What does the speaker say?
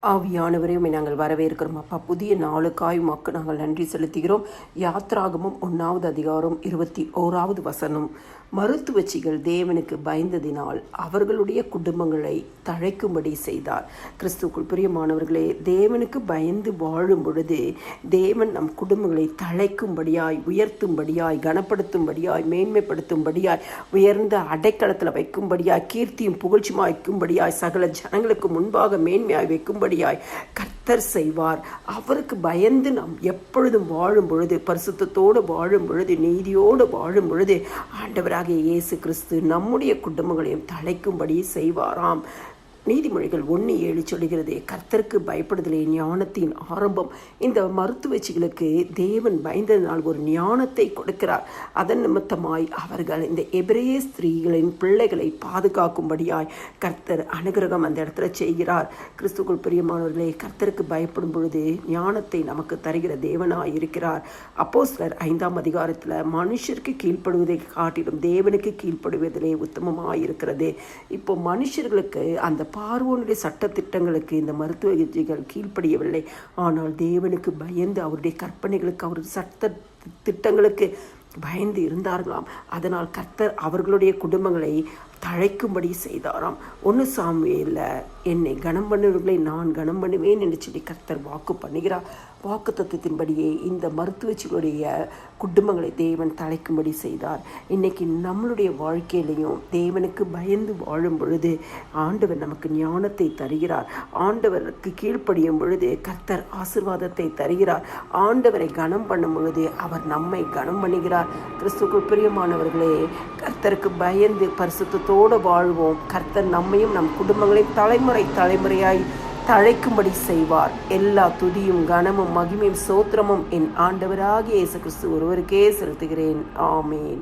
ஆவியானவரையும் நாங்கள் வரவேற்கிறோம் அப்பா. புதிய நாளுக்காய் உமக்கு நாங்கள் நன்றி செலுத்துகிறோம். யாத்ராகமம் 1வது அதிகாரம் 21வது வசனம். மருத்துவச்சிகள் தேவனுக்கு பயந்ததினால் அவர்களுடைய குடும்பங்களை தழைக்கும்படி செய்தார். கிறிஸ்துக்குள் பிரியமானவர்களே, தேவனுக்கு பயந்து வாழும் பொழுது தேவன் நம் குடும்பங்களை தழைக்கும்படியாய், உயர்த்தும்படியாய், கனப்படுத்தும்படியாய், மேன்மைப்படுத்தும்படியாய், உயர்ந்த அடைக்கலத்தில் வைக்கும்படியாய், கீர்த்தியும் புகழ்ச்சியும் வைக்கும்படியாய், சகல ஜனங்களுக்கு முன்பாக மேன்மையாய் வைக்கும்படியாய் கர்த்தர் செய்வார். அவருக்கு பயந்து நாம் எப்பொழுதும் வாழும் பொழுது, பரிசுத்தத்தோடு வாழும் பொழுது, நீதியோடு வாழும் பொழுது ஆண்டவராகிய இயேசு கிறிஸ்து நம்முடைய குடும்பங்களையும் தழைக்கும்படி செய்வாராம். நீதிமொழிகள் 1:7 சொல்கிறது, கர்த்தருக்கு பயப்படுதலே ஞானத்தின் ஆரம்பம். இந்த மருத்துவச்சிகளுக்கு தேவன் பயந்ததினால் ஒரு ஞானத்தை கொடுக்கிறார். அதன் நிமித்தமாய் அவர்கள் இந்த எபிரேய ஸ்திரீகளின் பிள்ளைகளை பாதுகாக்கும்படியாய் கர்த்தர் அனுகிரகம் அந்த இடத்துல செய்கிறார். கிறிஸ்துக்குள் பிரியமானவர்களே, கர்த்தருக்கு பயப்படும் பொழுது ஞானத்தை நமக்கு தருகிற தேவனாய் இருக்கிறார். அப்போஸ்தலர் 5ஆம் அதிகாரத்தில் மனுஷருக்கு கீழ்ப்படுவதை காட்டிலும் தேவனுக்கு கீழ்ப்படுவதிலே உத்தமமாக இருக்கிறது. இப்போ மனுஷர்களுக்கு அந்த பார்வோனுடைய சட்ட திட்டங்களுக்கு இந்த மருத்துவர்கள் கீழ்ப்படியவில்லை. ஆனால் தேவனுக்கு பயந்து அவருடைய கற்பனைகளுக்கு, அவருடைய சட்ட திட்டங்களுக்கு பயந்து இருந்தார்களாம். அதனால் கர்த்தர் அவர்களுடைய குடும்பங்களை தழைக்கும்படி செய்தாராம். 1 சாமுவேலில் என்னை கனம் பண்ணுவர்களை நான் கனம் பண்ணுவேன் என்று சொல்லி கர்த்தர் வாக்கு பண்ணுகிறார். வாக்கு தத்துவத்தின்படியே இந்த மருத்துவச்சிகளுடைய குடும்பங்களை தேவன் தழைக்கும்படி செய்தார். இன்றைக்கி நம்மளுடைய வாழ்க்கையிலையும் தேவனுக்கு பயந்து வாழும் பொழுது ஆண்டவர் நமக்கு ஞானத்தை தருகிறார். ஆண்டவருக்கு கீழ்ப்படியும் பொழுது கர்த்தர் ஆசீர்வாதத்தை தருகிறார். ஆண்டவரை கனம் பண்ணும் பொழுது அவர் நம்மை கனம் பண்ணுகிறார். கிறிஸ்துவுக்குள் பிரியமானவர்களே, கர்த்தருக்கு பயந்து பரிசுத்தத்தோடு வாழ்வோம். கர்த்தர் நம்மையும் நம் குடும்பங்களையும் தலைமுறையாய் தழைக்கும்படி செய்வார். எல்லா துதியும் கனமும் மகிமையும் சோத்திரமும் என் ஆண்டவராகிய இயேசு கிறிஸ்து ஒருவருக்கே செலுத்துகிறேன். ஆமேன்.